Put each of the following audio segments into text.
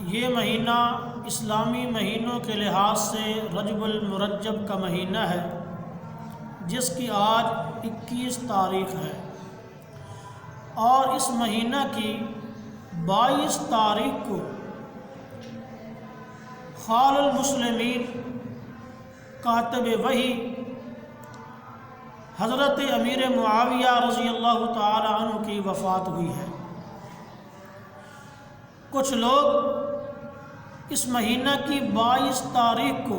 یہ مہینہ اسلامی مہینوں کے لحاظ سے رجب المرجب کا مہینہ ہے، جس کی آج 21 تاریخ ہے، اور اس مہینہ کی 22 تاریخ کو خال المسلمین کاتب وحی حضرت امیر معاویہ رضی اللہ تعالی عنہ کی وفات ہوئی ہے۔ کچھ لوگ اس مہینہ کی 22 تاریخ کو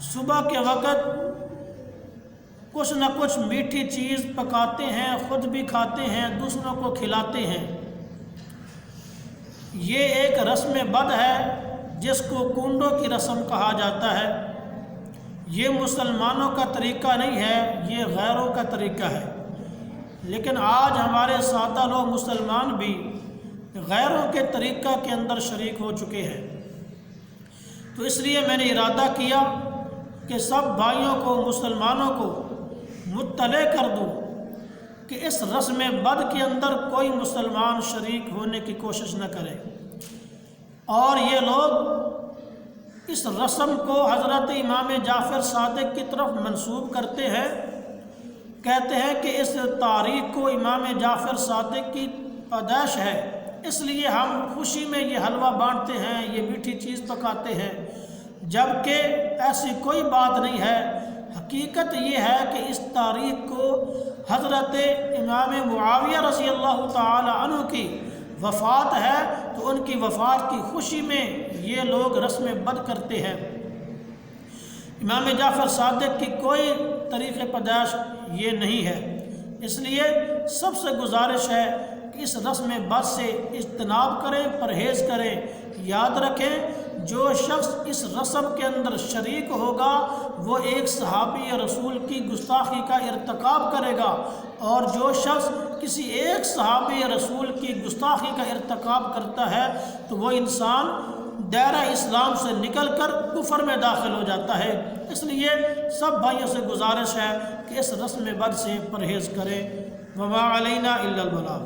صبح کے وقت کچھ نہ کچھ میٹھی چیز پکاتے ہیں، خود بھی کھاتے ہیں، دوسروں کو کھلاتے ہیں۔ یہ ایک رسم بد ہے جس کو کنڈوں کی رسم کہا جاتا ہے۔ یہ مسلمانوں کا طریقہ نہیں ہے، یہ غیروں کا طریقہ ہے۔ لیکن آج ہمارے سادہ لوگ مسلمان بھی غیروں کے طریقہ کے اندر شریک ہو چکے ہیں۔ تو اس لیے میں نے ارادہ کیا کہ سب بھائیوں کو، مسلمانوں کو مطلع کر دوں کہ اس رسم بد کے اندر کوئی مسلمان شریک ہونے کی کوشش نہ کرے، اور یہ لوگ اس رسم کو حضرت امام جعفر صادق کی طرف منسوب کرتے ہیں، کہتے ہیں کہ اس تاریخ کو امام جعفر صادق کی پیدائش ہے، اس لیے ہم خوشی میں یہ حلوہ بانٹتے ہیں، یہ میٹھی چیز پکاتے ہیں، جبکہ ایسی کوئی بات نہیں ہے۔ حقیقت یہ ہے کہ اس تاریخ کو حضرت امام معاویہ رضی اللہ تعالی عنہ کی وفات ہے، تو ان کی وفات کی خوشی میں یہ لوگ رسم بد کرتے ہیں۔ امام جعفر صادق کی کوئی طریق پیدائش یہ نہیں ہے۔ اس لیے سب سے گزارش ہے کہ اس رسم بد سے اجتناب کریں، پرہیز کریں۔ یاد رکھیں، جو شخص اس رسم کے اندر شریک ہوگا وہ ایک صحابی رسول کی گستاخی کا ارتکاب کرے گا، اور جو شخص کسی ایک صحابی رسول کی گستاخی کا ارتکاب کرتا ہے تو وہ انسان دائرہ اسلام سے نکل کر کفر میں داخل ہو جاتا ہے۔ اس لیے سب بھائیوں سے گزارش ہے کہ اس رسم بد سے پرہیز کریں۔ وما علینا الا البلاغ۔